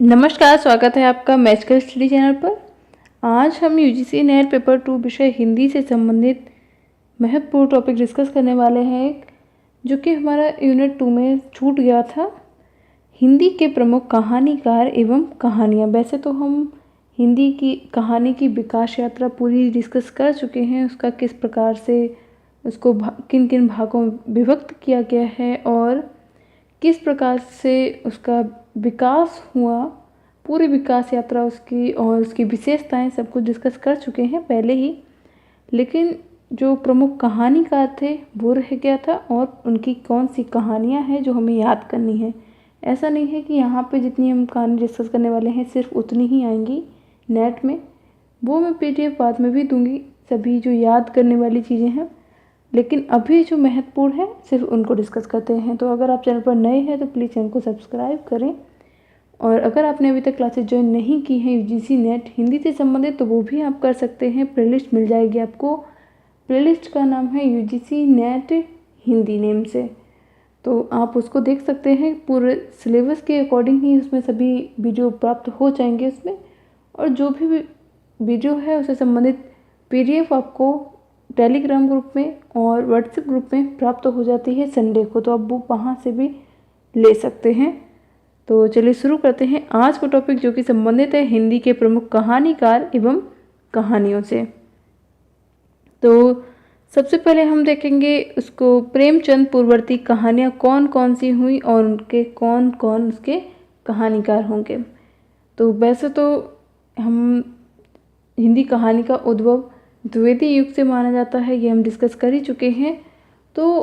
नमस्कार, स्वागत है आपका मैजिकल स्टडी चैनल पर। आज हम यूजीसी नेट पेपर 2 विषय हिंदी से संबंधित महत्वपूर्ण टॉपिक डिस्कस करने वाले हैं, जो कि हमारा यूनिट 2 में छूट गया था। हिंदी के प्रमुख कहानीकार एवं कहानियाँ। वैसे तो हम हिंदी की कहानी की विकास यात्रा पूरी डिस्कस कर चुके हैं, उसका किस प्रकार से उसको किन किन भागों में विभक्त किया गया है और किस प्रकार से उसका विकास हुआ, पूरी विकास यात्रा उसकी और उसकी विशेषताएं सब कुछ डिस्कस कर चुके हैं पहले ही। लेकिन जो प्रमुख कहानीकार थे वो रह गया था और उनकी कौन सी कहानियां हैं जो हमें याद करनी है। ऐसा नहीं है कि यहाँ पे जितनी हम कहानी डिस्कस करने वाले हैं सिर्फ उतनी ही आएंगी नेट में, वो मैं पीडीएफ बाद में भी दूंगी, सभी जो याद करने वाली चीज़ें हैं। लेकिन अभी जो महत्वपूर्ण है सिर्फ उनको डिस्कस करते हैं। तो अगर आप चैनल पर नए हैं तो प्लीज़ चैनल को सब्सक्राइब करें, और अगर आपने अभी तक क्लासेस ज्वाइन नहीं की हैं यूजीसी नेट हिंदी से संबंधित तो वो भी आप कर सकते हैं। प्लेलिस्ट मिल जाएगी आपको, प्लेलिस्ट का नाम है यूजीसी नेट हिंदी नेम से, तो आप उसको देख सकते हैं। पूरे सिलेबस के अकॉर्डिंग ही उसमें सभी वीडियो प्राप्त हो जाएंगे उसमें, और जो भी वीडियो है उससे संबंधित पीडीएफ आपको टेलीग्राम ग्रुप में और व्हाट्सएप ग्रुप में प्राप्त हो जाती है संडे को, तो आप वो वहाँ से भी ले सकते हैं। तो चलिए शुरू करते हैं आज का टॉपिक, जो कि संबंधित है हिंदी के प्रमुख कहानीकार एवं कहानियों से। तो सबसे पहले हम देखेंगे उसको प्रेमचंद पूर्ववर्ती कहानियाँ कौन कौन सी हुई और उनके कौन कौन उसके कहानीकार होंगे। तो वैसे तो हम हिंदी कहानी का उद्भव द्विवेदी युग से माना जाता है, ये हम डिस्कस कर ही चुके हैं। तो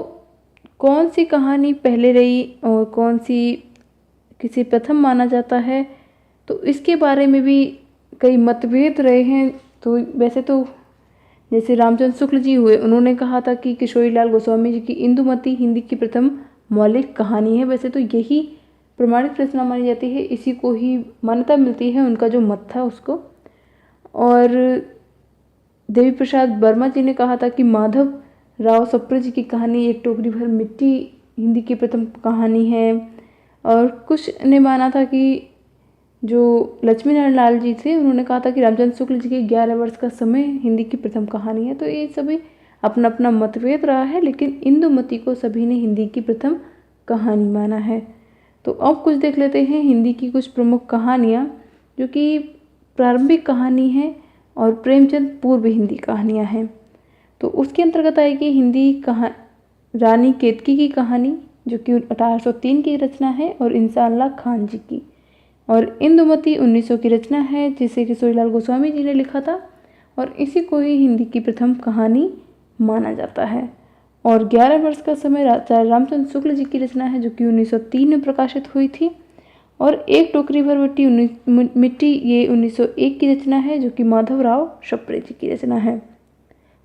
कौन सी कहानी पहले रही और कौन सी किसी प्रथम माना जाता है, तो इसके बारे में भी कई मतभेद रहे हैं। तो वैसे तो जैसे रामचंद्र शुक्ल जी हुए, उन्होंने कहा था कि किशोरीलाल गोस्वामी जी की इंदुमती हिंदी की प्रथम मौलिक कहानी है। वैसे तो यही प्रमाणिक रचना मानी जाती है, इसी को ही मान्यता मिलती है, उनका जो मत था उसको। और देवी प्रसाद वर्मा जी ने कहा था कि माधव राव सप्रे जी की कहानी एक टोकरी भर मिट्टी हिंदी की प्रथम कहानी है। और कुछ ने माना था कि जो लक्ष्मी नारायण लाल जी थे, उन्होंने कहा था कि रामचंद्र शुक्ल जी के 11 वर्ष का समय हिंदी की प्रथम कहानी है। तो ये सभी अपना अपना मतभेद रहा है, लेकिन इंदुमती को सभी ने हिंदी की प्रथम कहानी माना है। तो अब कुछ देख लेते हैं हिंदी की कुछ प्रमुख कहानियाँ, जो कि प्रारंभिक कहानी है और प्रेमचंद पूर्व हिंदी कहानियाँ हैं। तो उसके अंतर्गत आएगी हिंदी रानी केतकी की कहानी, जो कि 1803 की रचना है और इंसानल्लाह खान जी की। और इंदुमती 1900 की रचना है, जिसे किशोरीलाल गोस्वामी जी ने लिखा था, और इसी को ही हिंदी की प्रथम कहानी माना जाता है। और 11 वर्ष का समय रामचंद्र शुक्ल जी की रचना है, जो कि 1903 में प्रकाशित हुई थी। और एक टोकरी भर मिट्टी ये 1901 की रचना है, जो कि माधवराव सप्रे जी की रचना है।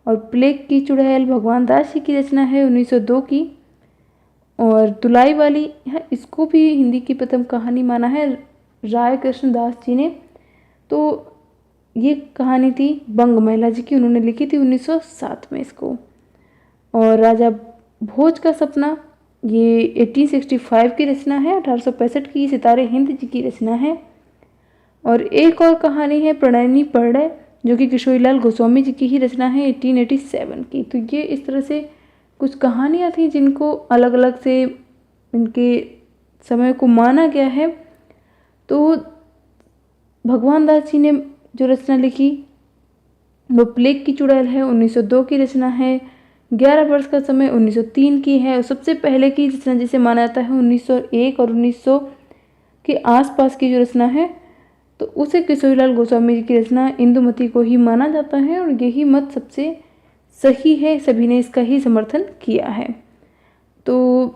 और प्लेग की चुड़ैल भगवान दास जी की रचना है 1902 की। और दुलाई वाली है, इसको भी हिंदी की प्रथम कहानी माना है राय कृष्णदास जी ने। तो ये कहानी थी बंग महिला जी की, उन्होंने लिखी थी 1907 में इसको। और राजा भोज का सपना ये 1865 की रचना है, 1865 की सितारे हिंद जी की रचना है। और एक और कहानी है प्रणयनी प्रणय, जो कि किशोरीलाल गोस्वामी जी की ही रचना है 1887 की। तो ये इस तरह से कुछ कहानियाँ थी जिनको अलग अलग से इनके समय को माना गया है। तो भगवान दास जी ने जो रचना लिखी वो प्लेग की चुड़ैल है, 1902 की रचना है। 11 वर्ष का समय 1903 की है। और सबसे पहले की रचना जिसे माना जाता है 1901 और 1900 के आसपास की जो रचना है, तो उसे किशोरीलाल गोस्वामी जी की रचना इंदुमती को ही माना जाता है, और यही मत सबसे सही है, सभी ने इसका ही समर्थन किया है। तो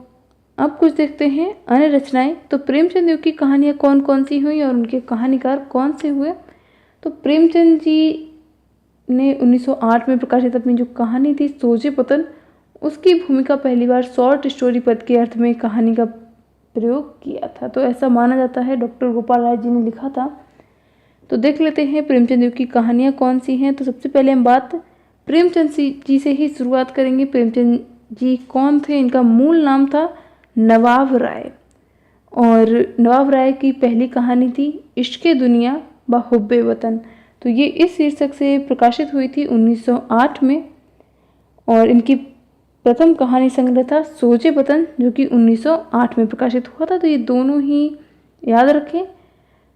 अब कुछ देखते हैं अन्य रचनाएं। तो प्रेमचंद युग की कहानियाँ कौन कौन सी हुई और उनके कहानीकार कौन से हुए। तो प्रेमचंद जी ने 1908 में प्रकाशित अपनी जो कहानी थी सोज़ेपतन, उसकी भूमिका पहली बार शॉर्ट स्टोरी पद के अर्थ में कहानी का प्रयोग किया था। तो ऐसा माना जाता है, डॉक्टर गोपाल राय जी ने लिखा था। तो देख लेते हैं प्रेमचंद युग की कहानियाँ कौन सी हैं। तो सबसे पहले हम बात प्रेमचंद जी से ही शुरुआत करेंगे। प्रेमचंद जी कौन थे, इनका मूल नाम था नवाब राय। और नवाब राय की पहली कहानी थी इश्क़े दुनिया व हुब्बे वतन। तो ये इस शीर्षक से प्रकाशित हुई थी 1908 में। और इनकी प्रथम कहानी संग्रह था सोजे वतन, जो कि 1908 में प्रकाशित हुआ था। तो ये दोनों ही याद रखें।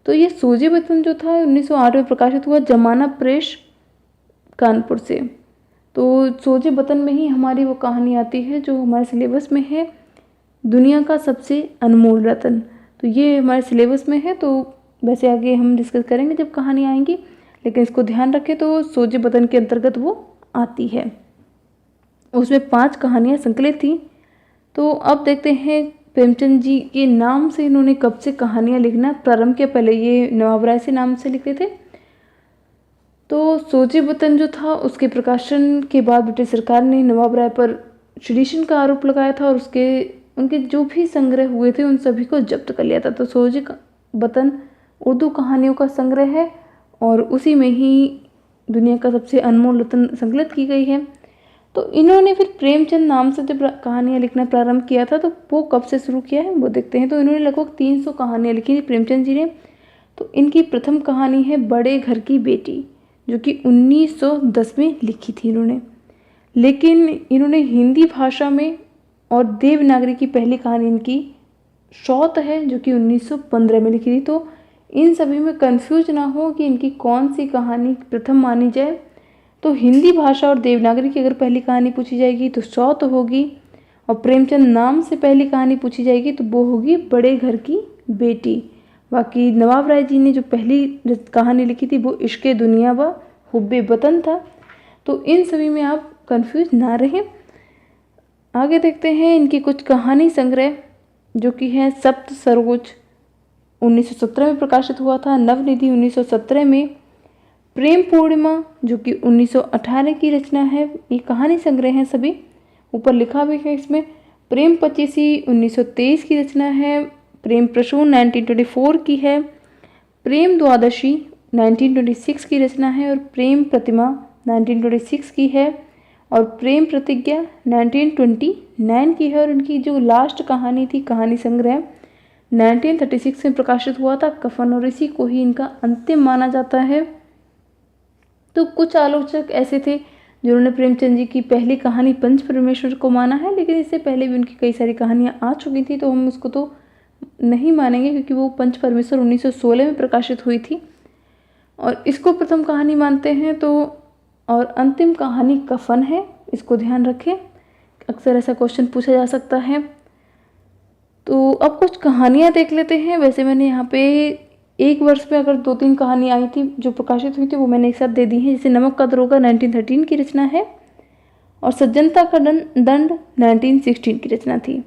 तो ये सोजे वतन जो था 1908 में प्रकाशित हुआ जमाना प्रेस कानपुर से। तो सोजे वतन में ही हमारी वो कहानी आती है जो हमारे सिलेबस में है, दुनिया का सबसे अनमोल रतन। तो ये हमारे सिलेबस में है, तो वैसे आगे हम डिस्कस करेंगे जब कहानी आएंगी, लेकिन इसको ध्यान रखें। तो सोजे वतन के अंतर्गत वो आती है। उसमें 5 कहानियाँ संकलित थी। तो अब देखते हैं प्रेमचंद जी के नाम से इन्होंने कब से कहानियाँ लिखना प्रारंभ किया। पहले ये नवाब राय से नाम से लिखते थे। तो सोजे वतन जो था उसके प्रकाशन के बाद ब्रिटिश सरकार ने नवाब राय पर सेडिशन का आरोप लगाया था और उनके जो भी संग्रह हुए थे उन सभी को जब्त कर लिया था। तो सोजे वतन उर्दू कहानियों का संग्रह है और उसी में ही दुनिया का सबसे अनमोल रतन संकलित की गई है। तो इन्होंने फिर प्रेमचंद नाम से जब कहानियाँ लिखना प्रारंभ किया था तो वो कब से शुरू किया है वो देखते हैं। तो इन्होंने लगभग 300 कहानियाँ लिखी थी प्रेमचंद जी ने। तो इनकी प्रथम कहानी है बड़े घर की बेटी, जो कि 1910 में लिखी थी इन्होंने। लेकिन इन्होंने हिंदी भाषा में और देवनागरी की पहली कहानी इनकी शौत है, जो कि 1915 में लिखी थी। तो इन सभी में कंफ्यूज ना हो कि इनकी कौन सी कहानी प्रथम मानी जाए। तो हिंदी भाषा और देवनागरी की अगर पहली कहानी पूछी जाएगी तो शौत होगी, और प्रेमचंद नाम से पहली कहानी पूछी जाएगी तो वो होगी बड़े घर की बेटी। बाकी नवाब राय जी ने जो पहली कहानी लिखी थी वो इश्क़े दुनिया व हुब्बे वतन था। तो इन सभी में आप कंफ्यूज ना रहें। आगे देखते हैं इनकी कुछ कहानी संग्रह, जो कि है सप्त सरोज 1917 में प्रकाशित हुआ था, नवनिधि 1917 में, प्रेम पूर्णिमा जो कि 1918 की रचना है। ये कहानी संग्रह है सभी, ऊपर लिखा भी है इसमें। प्रेम पचीसी 1923 की रचना है, प्रेम प्रसून 1924 की है, प्रेम द्वादशी 1926 की रचना है, और प्रेम प्रतिमा 1926 की है, और प्रेम प्रतिज्ञा 1929 की है। और उनकी जो लास्ट कहानी थी कहानी संग्रह 1936 में प्रकाशित हुआ था, कफन, और इसी को ही इनका अंतिम माना जाता है। तो कुछ आलोचक ऐसे थे जिन्होंने प्रेमचंद जी की पहली कहानी पंच परमेश्वर को माना है, लेकिन इससे पहले भी उनकी कई सारी कहानियाँ आ चुकी थी, तो हम उसको तो नहीं मानेंगे क्योंकि वो पंच परमेश्वर 1916 में प्रकाशित हुई थी और इसको प्रथम कहानी मानते हैं। तो और अंतिम कहानी कफन है, इसको ध्यान रखें, अक्सर ऐसा क्वेश्चन पूछा जा सकता है। तो अब कुछ कहानियाँ देख लेते हैं। वैसे मैंने यहाँ पे एक वर्ष में अगर 2-3 कहानी आई थी जो प्रकाशित हुई थी वो मैंने एक साथ दे दी हैं। जैसे नमक का दरोगा 1913 की रचना है, और सज्जनता का दंड 1916 की रचना थी,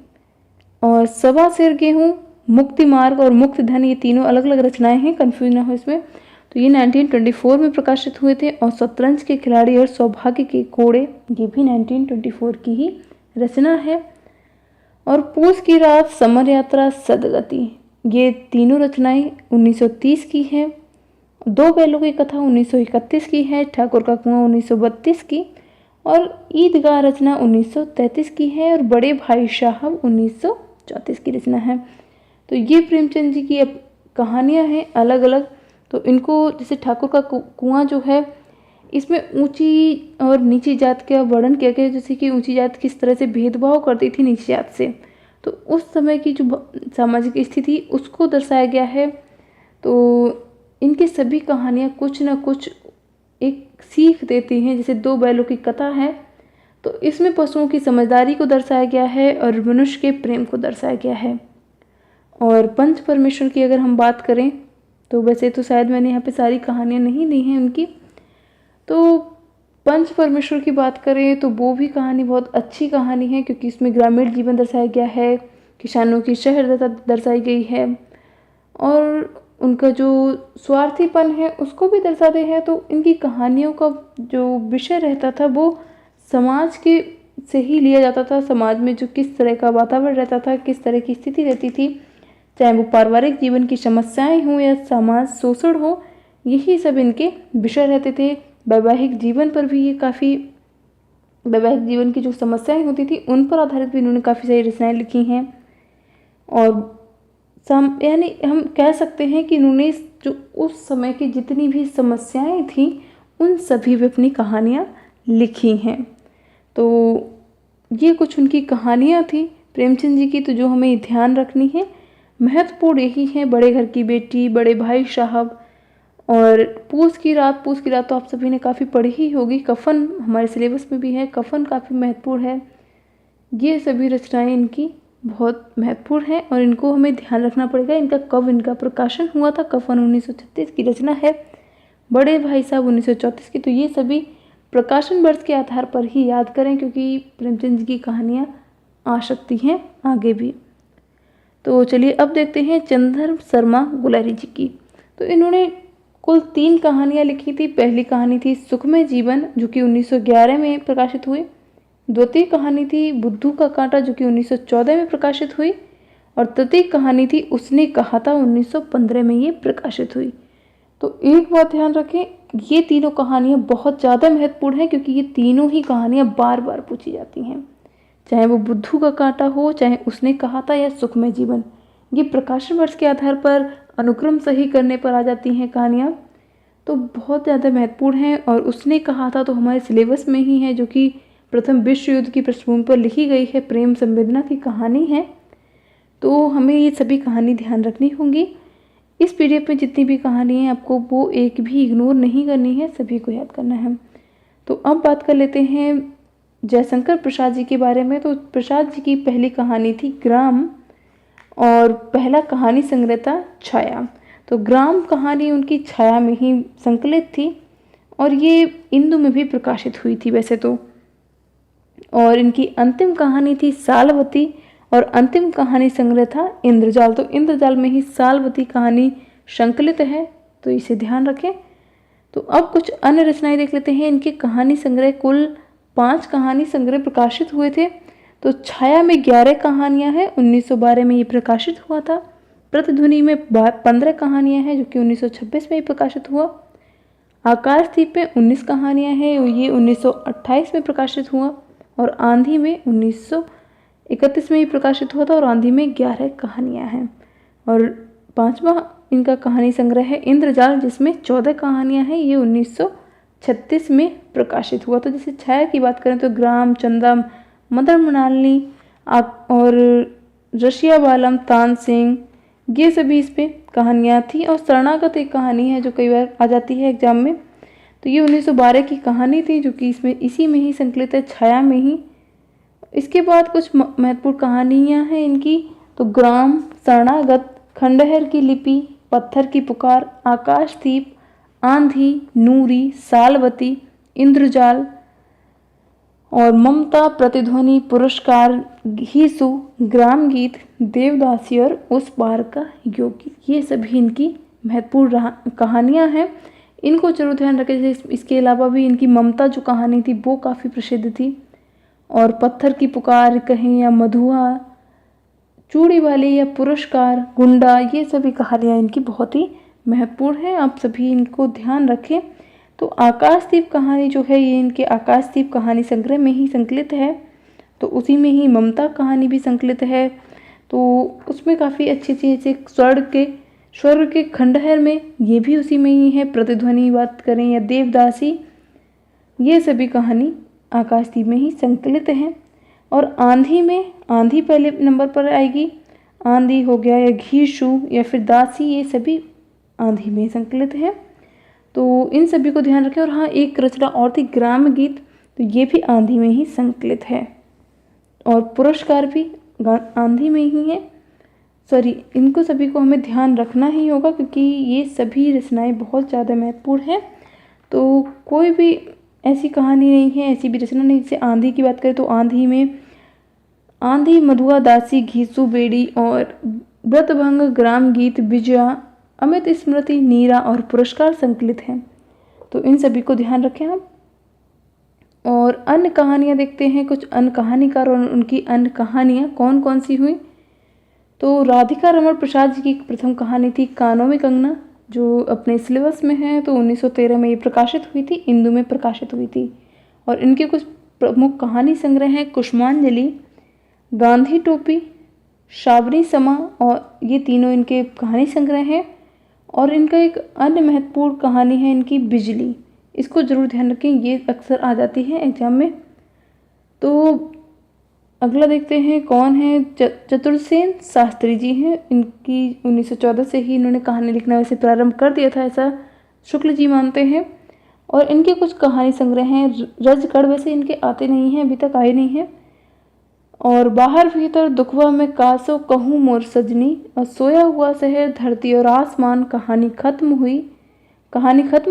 और सवा सिर गेहूँ, मुक्ति मार्ग और मुक्त धन, ये तीनों अलग अलग रचनाएं हैं, कन्फ्यूज ना हो इसमें। तो ये 1924 में प्रकाशित हुए थे। और शतरंज के खिलाड़ी और सौभाग्य के कोड़े, ये भी 1924 की ही रचना है। और पूस की रात, समर यात्रा, सदगति, ये तीनों रचनाएं 1930 की हैं। दो बैलों की कथा 1931 की है, ठाकुर का कुआं 1932 की, और ईदगाह रचना 1933 की है, और बड़े भाई साहब 1934 की रचना है। तो ये प्रेमचंद जी की अब कहानियाँ हैं अलग अलग। तो इनको जैसे ठाकुर का कुआं जो है, इसमें ऊंची और नीची जात का वर्णन किया गया है, जैसे कि ऊंची जात किस तरह से भेदभाव करती थी नीची जात से, तो उस समय की जो सामाजिक स्थिति उसको दर्शाया गया है। तो इनकी सभी कहानियाँ कुछ न कुछ एक सीख देती हैं। जैसे दो बैलों की कथा है, तो इसमें पशुओं की समझदारी को दर्शाया गया है और मनुष्य के प्रेम को दर्शाया गया है। और पंच परमेश्वर की अगर हम बात करें तो वैसे तो शायद मैंने यहाँ पे सारी कहानियाँ नहीं ली हैं उनकी। तो पंच परमेश्वर की बात करें तो वो भी कहानी बहुत अच्छी कहानी है, क्योंकि इसमें ग्रामीण जीवन दर्शाया गया है, किसानों की शहर दर्शाई गई है, और उनका जो स्वार्थीपन है उसको भी दर्शाते हैं। तो इनकी कहानियों का जो विषय रहता था वो समाज के से ही लिया जाता था। समाज में जो किस तरह का वातावरण रहता था, किस तरह की स्थिति रहती थी, चाहे वो पारिवारिक जीवन की समस्याएं हों या समाज शोषण हो, यही सब इनके विषय रहते थे। वैवाहिक जीवन पर भी ये काफ़ी, वैवाहिक जीवन की जो समस्याएं होती थी उन पर आधारित भी इन्होंने काफ़ी सारी रचनाएं लिखी हैं। और यानी हम कह सकते हैं कि इन्होंने जो उस समय की जितनी भी समस्याएं थी उन सभी पे अपनी कहानियाँ लिखी हैं। तो ये कुछ उनकी कहानियाँ थी प्रेमचंद जी की। तो जो हमें ध्यान रखनी है महत्वपूर्ण यही है, बड़े घर की बेटी, बड़े भाई साहब और पूस की रात। पूस की रात तो आप सभी ने काफ़ी पढ़ी ही होगी। कफन हमारे सिलेबस में भी है, कफन काफ़ी महत्वपूर्ण है। ये सभी रचनाएं इनकी बहुत महत्वपूर्ण हैं और इनको हमें ध्यान रखना पड़ेगा। इनका प्रकाशन हुआ था। कफन 1936 की रचना है, बड़े भाई साहब 1934 की। तो ये सभी प्रकाशन वर्ष के आधार पर ही याद करें, क्योंकि प्रेमचंद जी की कहानियाँ आ सकती हैं आगे भी। तो चलिए अब देखते हैं चंद्रधर शर्मा गुलेरी जी की। तो इन्होंने कुल 3 कहानियाँ लिखी थी। पहली कहानी थी सुखमय जीवन, जो कि 1911 में प्रकाशित हुई। द्वितीय कहानी थी बुद्धू का कांटा, जो कि 1914 में प्रकाशित हुई। और तृतीय कहानी थी उसने कहा था, 1915 में ये प्रकाशित हुई। तो एक बात ध्यान रखें, ये तीनों कहानियाँ बहुत ज़्यादा महत्वपूर्ण हैं, क्योंकि ये तीनों ही कहानियाँ बार बार पूछी जाती हैं, चाहे वो बुद्धू का कांटा हो, चाहे उसने कहा था, या सुखमय जीवन। ये प्रकाशन वर्ष के आधार पर अनुक्रम सही करने पर आ जाती हैं कहानियाँ, तो बहुत ज़्यादा महत्वपूर्ण हैं। और उसने कहा था तो हमारे सिलेबस में ही है, जो कि प्रथम विश्व युद्ध की पृष्ठभूमि पर लिखी गई है, प्रेम संवेदना की कहानी है। तो हमें ये सभी कहानी ध्यान रखनी होंगी। इस पीडीएफ में जितनी भी कहानी है आपको वो एक भी इग्नोर नहीं करनी है, सभी को याद करना है। तो अब बात कर लेते हैं जयशंकर प्रसाद जी के बारे में। तो प्रसाद जी की पहली कहानी थी ग्राम और पहला कहानी संग्रह था छाया। तो ग्राम कहानी उनकी छाया में ही संकलित थी और ये इंदु में भी प्रकाशित हुई थी वैसे तो। और इनकी अंतिम कहानी थी सालवती और अंतिम कहानी संग्रह था इंद्रजाल। तो इंद्रजाल में ही सालवती कहानी संकलित है, तो इसे ध्यान रखें। तो अब कुछ अन्य रचनाएं देख लेते हैं। इनके कहानी संग्रह कुल 5 कहानी संग्रह प्रकाशित हुए थे। तो छाया में 11 कहानियां हैं, 1912 में ये प्रकाशित हुआ था। प्रतिध्वनि में 15 कहानियां हैं, जो कि 1926 में ही प्रकाशित हुआ। आकाशदीप में 19 कहानियां हैं, ये 1928 में प्रकाशित हुआ। और आंधी में 1931 में ही प्रकाशित हुआ था और आंधी में 11 कहानियां हैं। और 5वां इनका कहानी संग्रह है इंद्रजाल, जिसमें 14 कहानियां हैं, ये 1936 में प्रकाशित हुआ। तो जैसे छाया की बात करें तो ग्राम, चंदा, मदर मृणालिनी और रशिया बालम, तानसेन, ये सभी इस पे कहानियाँ थी। और शरणागत एक कहानी है जो कई बार आ जाती है एग्जाम में, तो ये 1912 की कहानी थी, जो कि इसी में ही संकलित है, छाया में ही। इसके बाद कुछ महत्वपूर्ण कहानियाँ हैं इनकी। तो ग्राम, शरणागत, खंडहर की लिपि, पत्थर की पुकार, आकाशदीप, आंधी, नूरी, सालवती, इंद्रजाल और ममता, प्रतिध्वनि, पुरस्कार, घीसु, ग्राम गीत, देवदासी और उस पार का योगी, ये सभी इनकी महत्वपूर्ण कहानियाँ हैं। इनको जरूर ध्यान रखें। इसके अलावा भी इनकी ममता जो कहानी थी वो काफ़ी प्रसिद्ध थी। और पत्थर की पुकार कहें या मधुआ, चूड़ी वाली या पुरस्कार, गुंडा, ये सभी कहानियाँ इनकी बहुत ही महत्वपूर्ण हैं। आप सभी इनको ध्यान रखें। तो आकाशदीप कहानी जो है ये इनके आकाशदीप कहानी संग्रह में ही संकलित है। तो उसी में ही ममता कहानी भी संकलित है। तो उसमें काफ़ी अच्छी चीज़, स्वर्ग के खंडहर में, ये भी उसी में ही है। प्रतिध्वनि बात करें या देवदासी, ये सभी कहानी आकाशदीप में ही संकलित हैं। और आंधी में, आंधी पहले नंबर पर आएगी। आंधी हो गया या घीशु या फिर दासी, ये सभी आंधी में संकलित हैं। तो इन सभी को ध्यान रखें। और हाँ, एक रचना और थी ग्राम गीत, तो ये भी आंधी में ही संकलित है। और पुरस्कार भी आंधी में ही है। सॉरी, इनको सभी को हमें ध्यान रखना ही होगा, क्योंकि ये सभी रचनाएं बहुत ज़्यादा महत्वपूर्ण हैं। तो कोई भी ऐसी कहानी नहीं है, ऐसी भी रचना नहीं। जैसे आंधी की बात करें तो आंधी में आंधी, मधुआ, दासी, घीसू, बेड़ी और व्रतभंग, ग्राम गीत, विजया, अमित स्मृति, नीरा और पुरस्कार संकलित हैं। तो इन सभी को ध्यान रखें हम। और अन्य कहानियाँ देखते हैं, कुछ अन्य कहानीकार और उनकी अन्य कहानियाँ कौन कौन सी हुई। तो राधिका रमण प्रसाद जी की प्रथम कहानी थी कानों में कंगना, जो अपने सिलेबस में है। तो 1913 में ये प्रकाशित हुई थी, इंदु में प्रकाशित हुई थी। और इनके कुछ प्रमुख कहानी संग्रह हैं कुसुमांजलि, गांधी टोपी, शाबरी समा, और ये तीनों इनके कहानी संग्रह हैं। और इनका एक अन्य महत्वपूर्ण कहानी है इनकी बिजली। इसको ज़रूर ध्यान रखें, ये अक्सर आ जाती है एग्जाम में। तो अगला देखते हैं कौन है। चतुर्सेन शास्त्री जी हैं। इनकी 1914 से ही इन्होंने कहानी लिखना वैसे प्रारंभ कर दिया था, ऐसा शुक्ल जी मानते हैं। और इनके कुछ कहानी संग्रह हैं। रजगढ़ वैसे इनके आते नहीं हैं, अभी तक आए नहीं हैं। और बाहर भीतर दुखवा में कासो कहूँ मोर सजनी, और सोया हुआ शहर धरती और आसमान, कहानी खत्म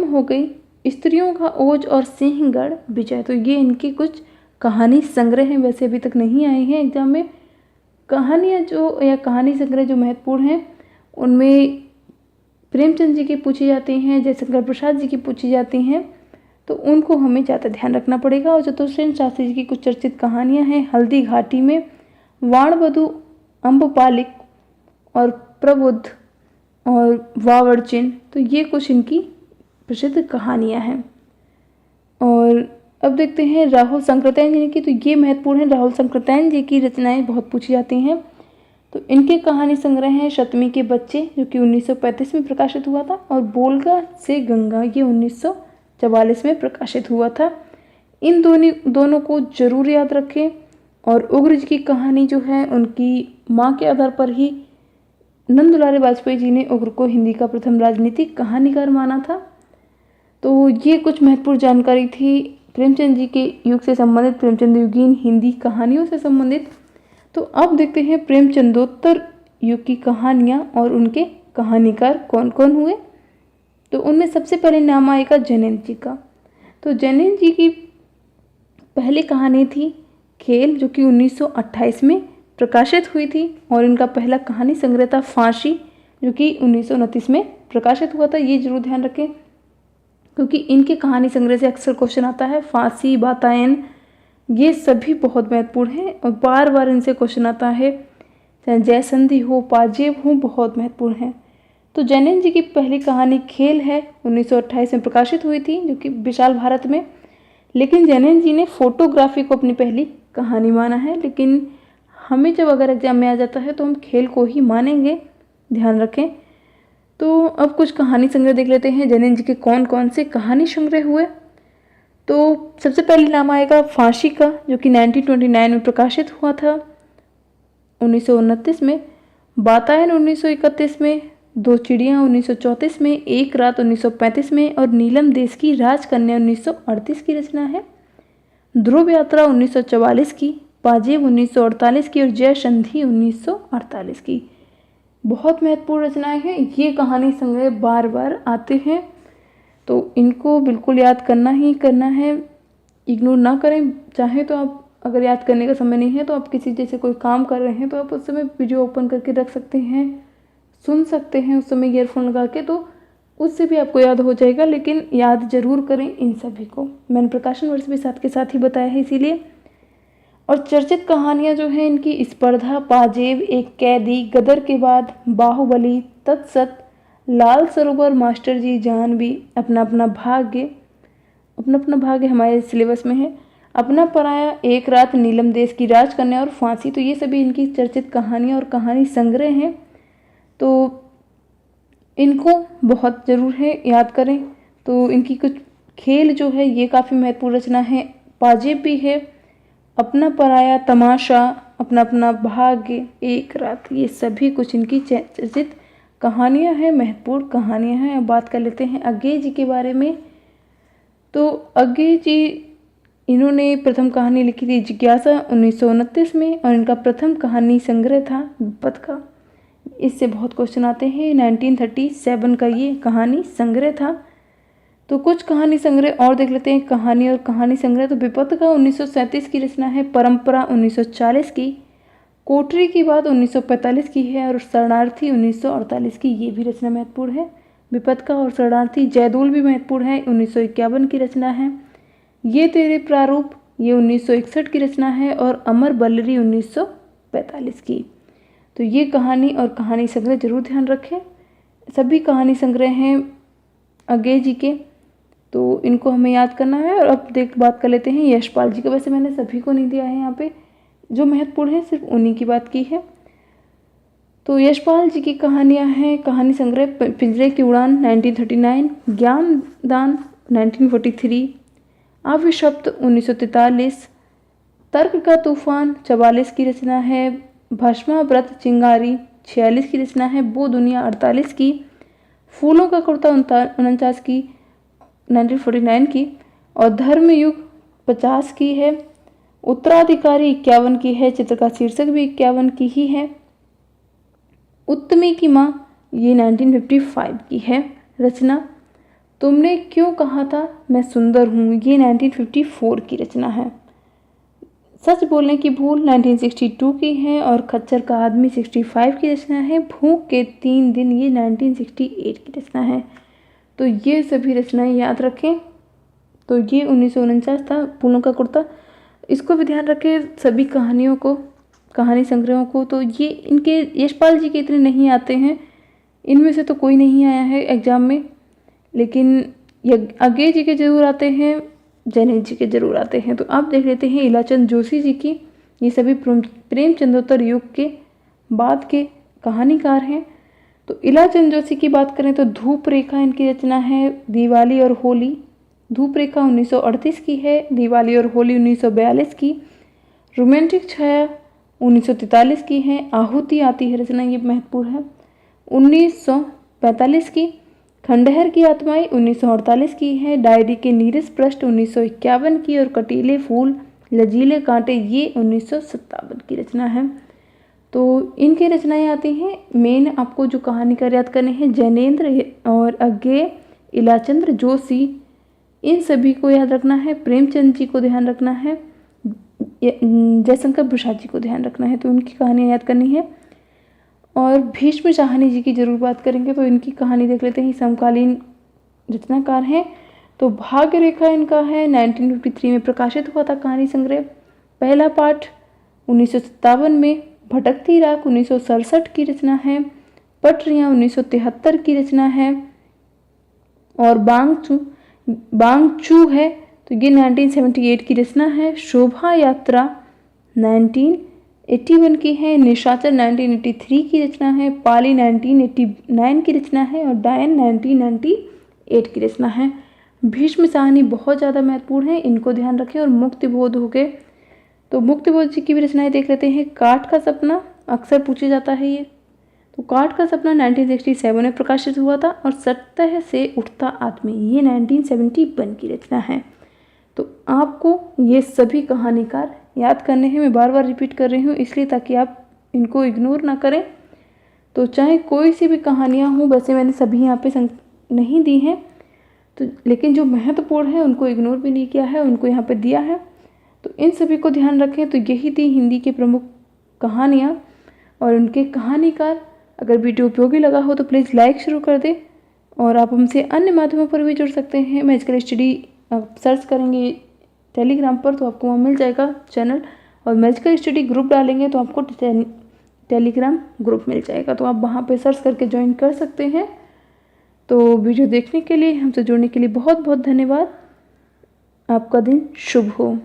हो गई, स्त्रियों का ओज और सिंहगढ़ विजय। तो ये इनकी कुछ कहानी संग्रह हैं, वैसे अभी तक नहीं आए हैं एग्जाम में। कहानियाँ जो या कहानी संग्रह जो महत्वपूर्ण हैं उनमें प्रेमचंद जी की पूछी जाती हैं, जयशंकर प्रसाद जी की पूछी जाती हैं, तो उनको हमें ज़्यादा ध्यान रखना पड़ेगा। और चतुर्सेन शास्त्री जी की कुछ चर्चित कहानियाँ हैं। हल्दी घाटी में, वाणवधु, अम्बपालिक और प्रबुद्ध और वावड़चिन, तो ये कुछ इनकी प्रसिद्ध कहानियाँ हैं। और अब देखते हैं राहुल संकृतैन जी की, तो ये महत्वपूर्ण है। राहुल संकृतैन जी की रचनाएं बहुत पूछी जाती हैं। तो इनके कहानी संग्रह हैं शतमी के बच्चे, जो कि 1935 में प्रकाशित हुआ था, और बोलगा से गंगा, ये 1944 में प्रकाशित हुआ था। इन दोनों को जरूर याद रखें। और उग्र जी की कहानी जो है उनकी माँ के आधार पर ही नंद दुलारे वाजपेयी जी ने उग्र को हिंदी का प्रथम राजनीतिक कहानीकार माना था। तो ये कुछ महत्वपूर्ण जानकारी थी प्रेमचंद जी के युग से संबंधित, प्रेमचंद युगीन हिंदी कहानियों से संबंधित। तो अब देखते हैं प्रेमचंदोत्तर युग की कहानियाँ और उनके कहानीकार कौन कौन हुए। तो उनमें सबसे पहले नाम आएगा जैनेन्द्र जी का। तो जैनेन्द्र जी की पहली कहानी थी खेल, जो कि 1928 में प्रकाशित हुई थी। और इनका पहला कहानी संग्रह था फांसी, जो कि 1929 में प्रकाशित हुआ था। ये जरूर ध्यान रखें, क्योंकि इनके कहानी संग्रह से अक्सर क्वेश्चन आता है। फांसी, वातायन, ये सभी बहुत महत्वपूर्ण हैं और बार बार इनसे क्वेश्चन आता है। चाहे जयसंधि हो, पाजेब हो, बहुत महत्वपूर्ण है। तो जैनेन्द्र जी की पहली कहानी खेल है, 1928 में प्रकाशित हुई थी, जो कि विशाल भारत में। लेकिन जैनेन्द्र जी ने फोटोग्राफी को अपनी पहली कहानी माना है। लेकिन हमें जब अगर एग्जाम में आ जाता है तो हम खेल को ही मानेंगे, ध्यान रखें। तो अब कुछ कहानी संग्रह देख लेते हैं जैनेन्द्र जी के कौन कौन से कहानी संग्रह हुए। तो सबसे पहले नाम आएगा फांसी का, जो कि 1929 में प्रकाशित हुआ था, 1929 में। वातायन 1931 में, दो चिड़ियाँ 1934 में, एक रात 1935 में, और नीलम देश की राजकन्या 1938 की रचना है। ध्रुव यात्रा 1944 की, पाजेब 1948 की, और जय संधि 1948 की। बहुत महत्वपूर्ण रचनाएं हैं। ये कहानी संग्रह बार बार आते हैं, तो इनको बिल्कुल याद करना ही करना है, इग्नोर ना करें। चाहे तो आप, अगर याद करने का समय नहीं है तो आप किसी जैसे कोई काम कर रहे हैं तो आप उस समय वीडियो ओपन करके रख सकते हैं, सुन सकते हैं उस समय ईयरफोन लगा के, तो उससे भी आपको याद हो जाएगा। लेकिन याद जरूर करें इन सभी को। मैंने प्रकाशन वर्ष भी साथ के साथ ही बताया है इसीलिए। और चर्चित कहानियाँ जो हैं इनकी स्पर्धा, पाजेब, एक कैदी, गदर के बाद, बाहुबली, तत्सत, लाल सरोवर, मास्टर जी, जानवी, अपना अपना भाग्य हमारे सिलेबस में है, अपना पराया, एक रात, नीलम देश की राजकन्या और फांसी। तो ये सभी इनकी चर्चित कहानियाँ और कहानी संग्रह हैं, तो इनको बहुत ज़रूर है याद करें। तो इनकी कुछ खेल जो है ये काफ़ी महत्वपूर्ण रचना है। पाजेब भी है, अपना पराया, तमाशा, अपना अपना भाग्य, एक रात, ये सभी कुछ इनकी चर्चित कहानियाँ हैं, महत्वपूर्ण कहानियाँ हैं। अब बात कर लेते हैं अज्ञेय जी के बारे में। तो अज्ञेय जी, इन्होंने प्रथम कहानी लिखी थी जिज्ञासा 1929 में, और इनका प्रथम कहानी संग्रह था विपद का। इससे बहुत क्वेश्चन आते हैं। 1937 का ये कहानी संग्रह था। तो कुछ कहानी संग्रह और देख लेते हैं, कहानी और कहानी संग्रह। तो विपद का 1937 की रचना है, परंपरा 1940 की, कोठरी की बात 1945 की है, और शरणार्थी 1948 की। ये भी रचना महत्वपूर्ण है, विपद का और शरणार्थी। जयदूल भी महत्वपूर्ण है, 1951 की रचना है। ये तेरे प्रारूप, ये 1961 की रचना है, और अमर बल्लरी 1945 की। तो ये कहानी और कहानी संग्रह जरूर ध्यान रखें। सभी कहानी संग्रह हैं अज्ञेय जी के, तो इनको हमें याद करना है। और अब बात कर लेते हैं यशपाल जी का। वैसे मैंने सभी को नहीं दिया है यहाँ पे, जो महत्वपूर्ण है सिर्फ उन्हीं की बात की है। तो यशपाल जी की कहानियाँ हैं, कहानी संग्रह पिंजरे की उड़ान 1939, ज्ञान दान 1943, अभिशप्त 1943, तर्क का तूफान 44 की रचना है, भस्माव्रत चिंगारी 46 की रचना है, वो दुनिया 48 की, फूलों का कुर्ता 49 की 1949 की, और धर्मयुग 50 की है, उत्तराधिकारी 51 की है, चित्र का शीर्षक भी 51 की ही है, उत्तमी की माँ ये 1955 की है रचना, तुमने क्यों कहा था मैं सुंदर हूँ ये 1954 की रचना है, सच बोलने की भूल 1962 की है, और खच्चर का आदमी 65 की रचना है, भूख के 3 दिन ये 1968 की रचना है। तो ये सभी रचनाएं याद रखें। तो ये 1949 था फूलों का कुर्ता, इसको भी ध्यान रखें सभी कहानियों को, कहानी संग्रहों को। तो ये इनके यशपाल जी के इतने नहीं आते हैं, इनमें से तो कोई नहीं आया है एग्जाम में, लेकिन अज्ञे जी के जरूर आते हैं, जैनेश जी के जरूर आते हैं। तो आप देख लेते हैं इलाचंद जोशी जी की, ये सभी प्रेमचंदोत्तर युग के बाद के कहानीकार हैं। तो इलाचंद जोशी की बात करें तो धूप रेखा इनकी रचना है, दिवाली और होली, धूप रेखा 1938 की है, दिवाली और होली 1942 की, रोमांटिक छाया 1943 की है, आहुति आती है रचना ये महत्वपूर्ण है 1945 की, खंडहर की आत्माएं 1948 की है, डायरी के नीरस पृष्ठ 1951 की, और कटीले फूल लजीले कांटे ये 1957 की रचना है। तो इनकी रचनाएं आती हैं। मेन आपको जो कहानीकार याद करने हैं जैनेन्द्र और अज्ञे, इलाचंद्र जोशी, इन सभी को याद रखना है, प्रेमचंद जी को ध्यान रखना है, जयशंकर प्रसाद जी को ध्यान रखना है, तो उनकी कहानियाँ याद करनी है। और भीष्म शाहनी जी की जरूर बात करेंगे, तो इनकी कहानी देख लेते हैं, समकालीन रचनाकार हैं। तो भाग्य रेखा इनका है, 1953 में प्रकाशित हुआ था कहानी संग्रह, पहला पाठ 1957 में, भटकती राख 1967 की रचना है, पटरियाँ 1973 की रचना है, और बांगचू है तो ये 1978 की रचना है, शोभा यात्रा 1981 की है, निशाचर 1983 की रचना है, पाली 1989 की रचना है, और डायन 1998 की रचना है। भीष्म शाहनी बहुत ज़्यादा महत्वपूर्ण है, इनको ध्यान रखें। और मुक्तिबोध हो गए, तो मुक्तिबोध जी की भी रचनाएं देख लेते हैं। काठ का सपना अक्सर पूछा जाता है ये, तो काठ का सपना 1967 में प्रकाशित हुआ था, और सतह से उठता आदमी ये 1971 की रचना है। तो आपको ये सभी कहानीकार याद करने हैं, मैं बार बार रिपीट कर रही हूँ इसलिए ताकि आप इनको इग्नोर ना करें। तो चाहे कोई सी भी कहानियाँ हों, वैसे मैंने सभी यहाँ पे नहीं दी हैं, तो लेकिन जो महत्वपूर्ण है उनको इग्नोर भी नहीं किया है, उनको यहाँ पे दिया है। तो इन सभी को ध्यान रखें। तो यही थी हिंदी के प्रमुख कहानियाँ और उनके कहानीकार। अगर वीडियो उपयोगी लगा हो तो प्लीज़ लाइक शुरू कर दें, और आप हमसे अन्य माध्यमों पर भी जुड़ सकते हैं। मैजिकल स्टडी सर्च करेंगे टेलीग्राम पर तो आपको वहाँ मिल जाएगा चैनल, और मैजिकल स्टडी ग्रुप डालेंगे तो आपको टेलीग्राम ग्रुप मिल जाएगा, तो आप वहाँ पे सर्च करके ज्वाइन कर सकते हैं। तो वीडियो देखने के लिए, हमसे जुड़ने के लिए बहुत बहुत धन्यवाद। आपका दिन शुभ हो।